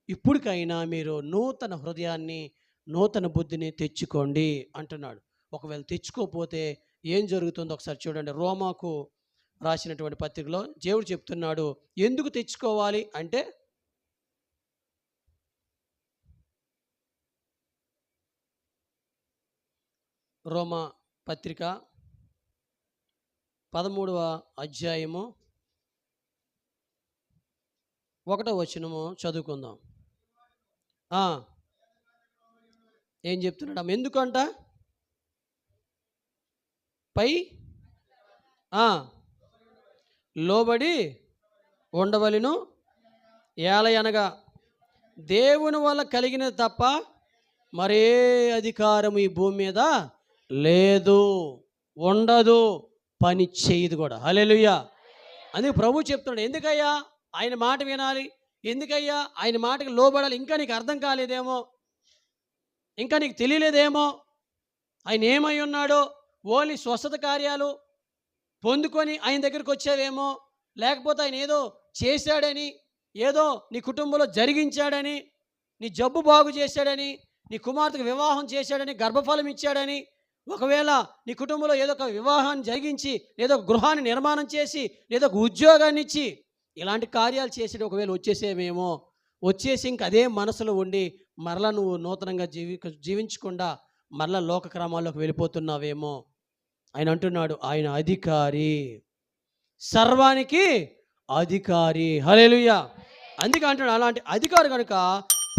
ఇప్పటికైనా మీరు నూతన హృదయాన్ని, నూతన బుద్ధిని తెచ్చుకోండి అంటున్నాడు. ఒకవేళ తెచ్చుకోకపోతే ఏం జరుగుతుందో ఒకసారి చూడండి. రోమాకు రాసినటువంటి పత్రికలో దేవుడు చెప్తున్నాడు, ఎందుకు తెచ్చుకోవాలి అంటే, రోమా పత్రిక 13వ అధ్యాయము 1వ వచనము చదువుకుందాం. ఏం చెప్తున్నాడు? ఎందుకంట పై లోబడి ఉండవలెను, ఏలయనగా దేవుని వల్ల కలిగినది తప్ప మరే అధికారం ఈ భూమి మీద లేదు, ఉండదు, పని చేయదు కూడా. హల్లెలూయా. అందుకే ప్రభు చెప్తున్నాడు, ఎందుకయ్యా ఆయన మాట వినాలి, ఎందుకయ్యా ఆయన మాటకి లోబడాలి? ఇంకా నీకు అర్థం కాలేదేమో, ఇంకా నీకు తెలియలేదేమో ఆయన ఏమై ఉన్నాడో. ఓన్లీ స్వస్థత కార్యాలు పొందుకొని ఆయన దగ్గరికి వచ్చావేమో, లేకపోతే ఆయన ఏదో చేశాడని, ఏదో నీ కుటుంబంలో జరిగించాడని, నీ జబ్బు బాగు చేశాడని, నీ కుమార్తెకు వివాహం చేశాడని, గర్భఫలం ఇచ్చాడని, ఒకవేళ నీ కుటుంబంలో ఏదో ఒక వివాహాన్ని జరిగించి, ఏదో ఒక గృహాన్ని నిర్మాణం చేసి, ఏదో ఒక ఉద్యోగాన్ని ఇచ్చి, ఇలాంటి కార్యాలు చేసి ఒకవేళ వచ్చేసేమేమో, వచ్చేసి ఇంక అదే మనసులో ఉండి మరలా నువ్వు నూతనంగా జీవించకుండా మరలా లోక క్రమాల్లోకి వెళ్ళిపోతున్నావేమో. ఆయన అంటున్నాడు, ఆయన అధికారి, సర్వానికి అధికారి. హల్లెలూయా. అందుకే అంటున్నాడు, అలాంటి అధికారి కనుక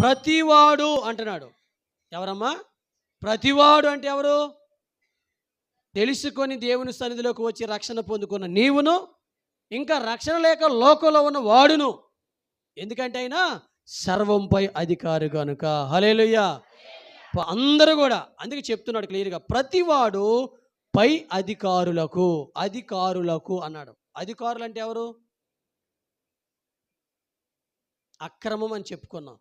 ప్రతివాడు అంటున్నాడు. ఎవరమ్మా ప్రతివాడు అంటే ఎవరు? తెలుసుకొని దేవుని సన్నిధిలోకి వచ్చి రక్షణ పొందుకున్న నీవును, ఇంకా రక్షణ లేక లోకంలో ఉన్న వాడును. ఎందుకంటే ఆయన సర్వంపై అధికారి కనుక. హల్లెలూయా. అందరూ కూడా అందుకే చెప్తున్నాడు క్లియర్గా, ప్రతివాడు పై అధికారులకు అన్నాడు. అధికారులు అంటే ఎవరు? అక్రమం అని చెప్పుకున్నాం,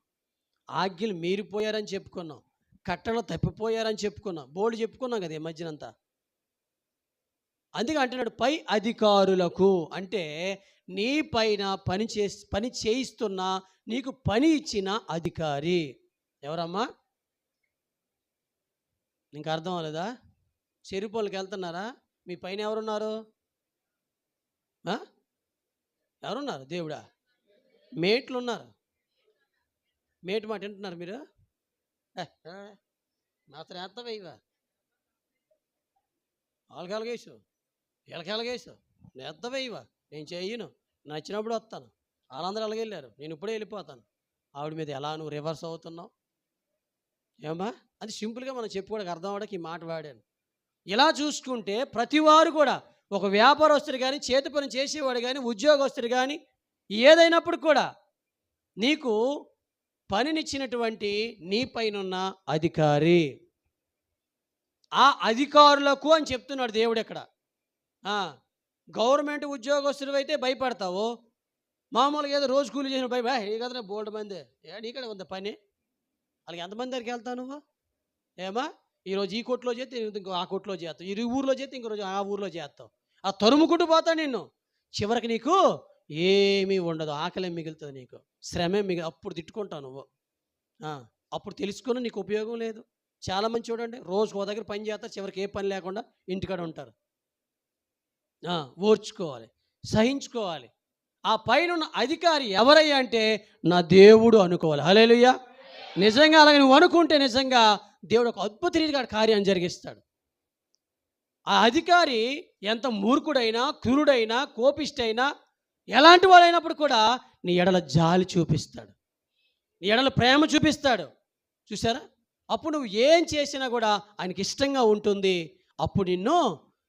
ఆజ్ఞలు మీరిపోయారని చెప్పుకున్నాం, కట్టలు తప్పిపోయారని చెప్పుకున్నాం, బోర్డు చెప్పుకున్నాం కదా ఈ మధ్యనంతా. అందుకే అంటున్నాడు పై అధికారులకు అంటే నీ పైన పని చేయిస్తున్న, నీకు పని ఇచ్చిన అధికారి. ఎవరమ్మా? నీకు అర్థం అవ్వలేదా? చెరుపులకి వెళ్తున్నారా? మీ పైన ఎవరున్నారు? ఎవరున్నారు? దేవుడా? మేట్లు ఉన్నారు. మేటు మాట వింటున్నారు మీరు? మాత్రం వేస్తావా ఇవా? వాళ్ళకెలగేసు, వీళ్ళకెలగేసు, నేస్తావా ఇవా? నేను చెయ్యను, నచ్చినప్పుడు వస్తాను. వాళ్ళందరూ అలాగెళ్ళారు, నేను ఇప్పుడే వెళ్ళిపోతాను. ఆవిడ మీద ఎలా నువ్వు రివర్స్ అవుతున్నావు? ఏమా? అది సింపుల్గా మనం చెప్పుకోవడానికి అర్థం అవ్వడానికి ఈ మాట వాడాను. ఇలా చూసుకుంటే ప్రతివారు కూడా, ఒక వ్యాపారస్తుడు కానీ, చేతి పని చేసేవాడు కానీ, ఉద్యోగస్తుడు కానీ, ఏదైనప్పుడు కూడా నీకు పనినిచ్చినటువంటి నీ పైన అధికారి. ఆ అధికారులకు అని చెప్తున్నాడు దేవుడు ఇక్కడ. గవర్నమెంట్ ఉద్యోగస్తుడు అయితే భయపడతావు, మామూలుగా ఏదో రోజు కూలి చేసిన ఏ కదా బోల్డ్ మంది ఇక్కడ ఉంది పని, వాళ్ళకి ఎంతమంది దగ్గరికి వెళ్తావు నువ్వు? ఏమా ఈరోజు ఈ కోట్లో చేస్తే ఇంకో ఆ కోట్లో చేస్తావు, ఈ ఊర్లో చేస్తే ఇంకో రోజు ఆ ఊర్లో చేస్తావు. ఆ తరుముకుంటూ పోతా నిన్ను, చివరికి నీకు ఏమీ ఉండదు, ఆకలి మిగులుతుంది, నీకు శ్రమే అప్పుడు తిట్టుకుంటావు నువ్వు. అప్పుడు తెలుసుకుని నీకు ఉపయోగం లేదు. చాలామంది చూడండి, రోజుకు ఒక దగ్గర పని చేస్తారు, చివరికి ఏ పని లేకుండా ఇంటికాడ ఉంటారు. ఓర్చుకోవాలి, సహించుకోవాలి. ఆ పైన అధికారి ఎవరయ్యా అంటే నా దేవుడు అనుకోవాలి. హల్లెలూయా. నిజంగా అలాగే నువ్వు అనుకుంటే నిజంగా దేవుడు ఒక అద్భుత రీతిగా కార్యాన్ని జరిగిస్తాడు. ఆ అధికారి ఎంత మూర్ఖుడైనా, క్రూరుడైనా, కోపిష్టైనా, ఎలాంటి వాడైనప్పుడు కూడా నీ ఎడల జాలి చూపిస్తాడు, నీ ఎడల ప్రేమ చూపిస్తాడు. చూసారా? అప్పుడు నువ్వు ఏం చేసినా కూడా ఆయనకి ఇష్టంగా ఉంటుంది. అప్పుడు నిన్ను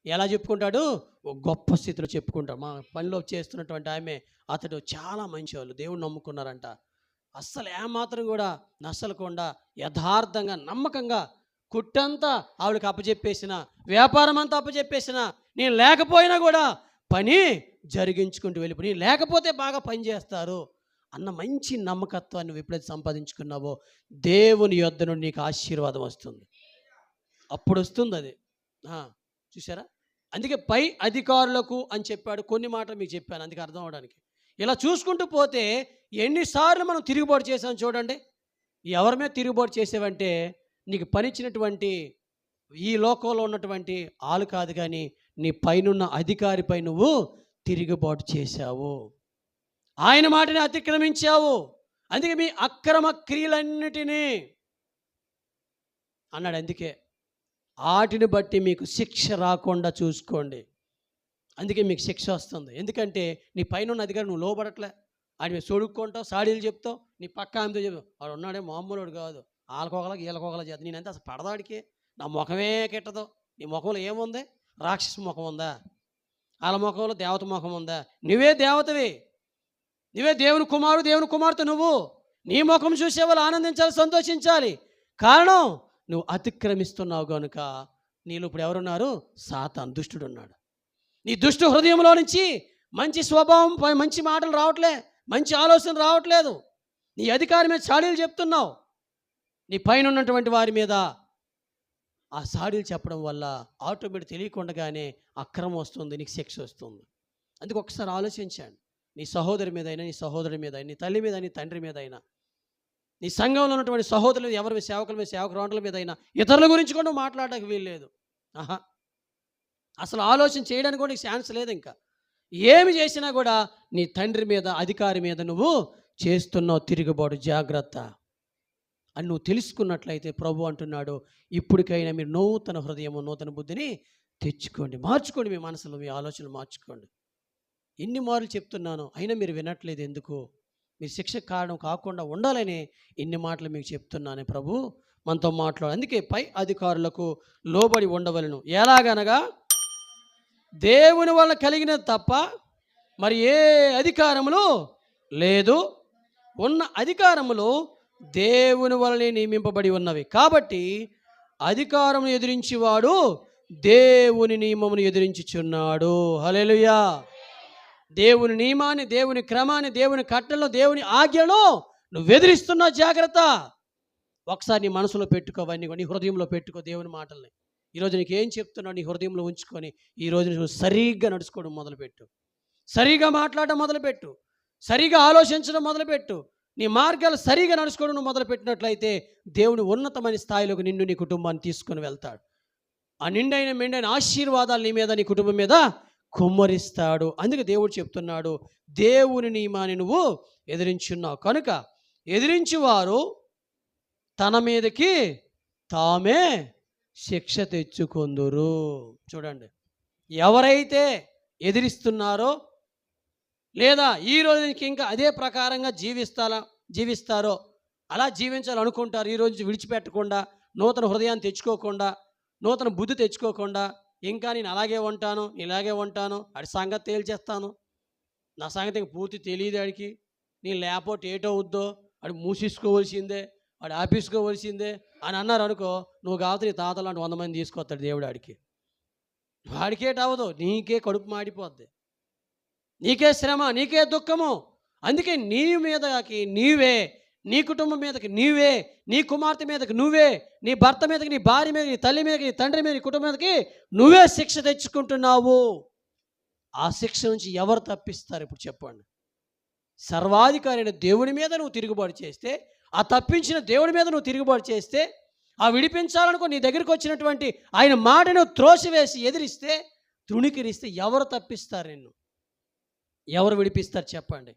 ఎలా చెప్పుకుంటాడు? ఒక గొప్ప స్థితిలో చెప్పుకుంటాడు. మా పనిలో చేస్తున్నటువంటి ఆమె, అతడు చాలా మంచివాళ్ళు, దేవుడు నమ్ముకున్నారంట. అస్సలు ఏమాత్రం కూడా నష్టలకుండా యథార్థంగా నమ్మకంగా కుట్టంతా ఆవిడకి అప్పచెప్పేసిన, వ్యాపారం అంతా అప్పచెప్పేసిన, నేను లేకపోయినా కూడా పని జరిగించుకుంటూ వెళ్ళిపోయి, నేను లేకపోతే బాగా పని చేస్తారు అన్న మంచి నమ్మకత్వాన్ని నువ్వు ఎప్పుడైతే సంపాదించుకున్నావో దేవుని యొద్ద నుండి నీకు ఆశీర్వాదం వస్తుంది. అప్పుడు వస్తుంది అది. చూసారా? అందుకే పై అధికారులకు అని చెప్పాడు. కొన్ని మాటలు మీకు చెప్పాను అందుకే అర్థం అవడానికి. ఇలా చూసుకుంటూ పోతే ఎన్నిసార్లు మనం తిరుగుబాటు చేసాం చూడండి. ఎవరి మీద తిరుగుబాటు చేసావంటే నీకు పనిచ్చినటువంటి ఈ లోకంలో ఉన్నటువంటి ఆలు కాదు, కానీ నీ పైనున్న అధికారిపై నువ్వు తిరుగుబాటు చేశావు. ఆయన మాటని అతిక్రమించావు. అందుకే మీ అక్రమ క్రియలన్నిటినీ అన్నాడు. అందుకే వాటిని బట్టి మీకు శిక్ష రాకుండా చూసుకోండి. అందుకే మీకు శిక్ష వస్తుంది. ఎందుకంటే నీ పైన అధికారం నువ్వు లోబడట్లే. ఆయన సొడుక్కుంటావు, సాడీలు చెప్తావు, నీ పక్క ఆమెతో చెప్తావు. వాడు ఉన్నాడే మామూలుడు కాదు, వాళ్ళకొకలకి వీళ్ళకొకలా చేద్దాం. నేనంతా అసలు పడదాడికి నా ముఖమే కెట్టదు. నీ ముఖంలో ఏముంది? రాక్షస ముఖం ఉందా? వాళ్ళ ముఖంలో దేవత ముఖం ఉందా? నువ్వే దేవతవి, నువ్వే దేవుని కుమారుడు, దేవుని కుమార్తె. నువ్వు నీ ముఖం చూసే వాళ్ళు ఆనందించాలి, సంతోషించాలి. కారణం నువ్వు అతిక్రమిస్తున్నావు కనుక. నీలో ఇప్పుడు ఎవరున్నారు? సాతాను, దుష్టుడు ఉన్నాడు. నీ దుష్టు హృదయంలో నుంచి మంచి స్వభావం, మంచి మాటలు రావట్లే, మంచి ఆలోచన రావట్లేదు. నీ అధికారి మీద చాడీలు చెప్తున్నావు. నీ పైన ఉన్నటువంటి వారి మీద ఆ సాడీలు చెప్పడం వల్ల ఆటోమేటిక్ తెలియకుండానే అక్రమం వస్తుంది, నీకు శిక్ష వస్తుంది. అందుకు ఒకసారి ఆలోచించండి. నీ సహోదరి మీద అయినా, నీ సహోదరుడి మీద అయినా, నీ తల్లి మీద, నీ తండ్రి మీద అయినా, నీ సంఘంలో ఉన్నటువంటి సహోదరుల మీద, ఎవరి సేవకుల మీద, సేవకురాండ్రుల మీద అయినా, ఇతరుల గురించి కూడా మాట్లాడడానికి వీల్లేదు. అసలు ఆలోచన చేయడానికి కూడా నీకు ఛాన్స్ లేదు. ఇంకా ఏమి చేసినా కూడా నీ తండ్రి మీద, అధికారి మీద నువ్వు చేస్తున్నావు తిరుగుబాటు. జాగ్రత్త అని నువ్వు తెలుసుకున్నట్లయితే ప్రభు అంటున్నాడు, ఇప్పటికైనా మీరు నూతన హృదయము, నూతన బుద్ధిని తెచ్చుకోండి, మార్చుకోండి. మీ మనసులో మీ ఆలోచనలు మార్చుకోండి. ఎన్ని మార్లు చెప్తున్నాను, అయినా మీరు వినట్లేదు. ఎందుకు? మీరు శిక్షకు కారణం కాకుండా ఉండాలని ఎన్ని మాటలు మీకు చెప్తున్నాను. ప్రభు మనతో మాట్లాడు. అందుకే పై అధికారులకు లోబడి ఉండవలను. ఎలాగనగా దేవుని వల్ల కలిగినది తప్ప మరి ఏ అధికారములు లేదు. ఉన్న అధికారములు దేవుని వల్లనే నియమింపబడి ఉన్నవి. కాబట్టి అధికారమును ఎదిరించేవాడు దేవుని నియమమును ఎదిరించుచున్నాడు. హల్లెలూయా. దేవుని నియమాన్ని, దేవుని క్రమాన్ని, దేవుని కట్టలను, దేవుని ఆజ్ఞను నువ్వు ఎదిరిస్తున్నావు. జాగ్రత్త. ఒకసారి నీ మనసులో పెట్టుకోవన్నీ, నీ హృదయంలో పెట్టుకో దేవుని మాటల్ని. ఈరోజు నీకు ఏం చెప్తున్నావు నీ హృదయంలో ఉంచుకొని ఈరోజు నువ్వు సరిగ్గా నడుచుకోవడం మొదలుపెట్టు, సరిగా మాట్లాడడం మొదలుపెట్టు, సరిగా ఆలోచించడం మొదలుపెట్టు. నీ మార్గాలు సరిగా నడుచుకోవడం నువ్వు మొదలుపెట్టినట్లయితే దేవుని ఉన్నతమైన స్థాయిలోకి నిన్ను, నీ కుటుంబాన్ని తీసుకొని వెళ్తాడు. ఆ నిండైన మెండైన ఆశీర్వాదాలు నీ మీద, నీ కుటుంబం మీద కుమ్మరిస్తాడు. అందుకే దేవుడు చెప్తున్నాడు, దేవుని నియమాన్ని నువ్వు ఎదిరించున్నావు కనుక ఎదిరించువారు తన మీదకి తామే శిక్ష తెచ్చుకొందురు. చూడండి, ఎవరైతే ఎదిరిస్తున్నారో లేదా ఈ రోజుకి ఇంకా అదే ప్రకారంగా జీవిస్తారో, అలా జీవించాలనుకుంటారు, ఈ రోజు విడిచిపెట్టకుండా, నూతన హృదయాన్ని తెచ్చుకోకుండా, నూతన బుద్ధి తెచ్చుకోకుండా, ఇంకా నేను అలాగే ఉంటాను, ఇలాగే ఉంటాను, ఆడి సంగతి తేల్చేస్తాను, నా సంగతి ఇంక పూర్తి తెలియదు ఆడికి, నేను లేకపోతే ఏటో వద్దో, ఆడు మూసేసుకోవలసిందే, వాడు ఆపేసుకోవలసిందే అని అన్నారు అనుకో, నువ్వు కావచ్చు నీ తాత లాంటి 100 మంది తీసుకొస్తాడు దేవుడు ఆడికి. వాడికేటవదు, నీకే కడుపు మాడిపోద్ది, నీకే శ్రమ, నీకే దుఃఖము. అందుకే నీ మీదకి నీవే, నీ కుటుంబం మీదకి నీవే, నీ కుమార్తె మీదకి నువ్వే, నీ భర్త మీదకి, నీ భార్య మీద, నీ తల్లి మీదకి, నీ తండ్రి మీద, నీ కుటుంబం మీదకి నువ్వే శిక్ష తెచ్చుకుంటున్నావు. ఆ శిక్ష నుంచి ఎవరు తప్పిస్తారు ఇప్పుడు చెప్పండి? సర్వాధికారి అయిన దేవుని మీద నువ్వు తిరుగుబాటు చేస్తే, ఆ తప్పించిన దేవుని మీద నువ్వు తిరుగుబాటు చేస్తే, ఆ విడిపించాలనుకో నీ దగ్గరికి వచ్చినటువంటి ఆయన మాటను త్రోసివేసి ఎదిరిస్తే, తృణీకరిస్తే ఎవరు తప్పిస్తారు నిన్ను? ఎవరు విడిపిస్తారు చెప్పండి?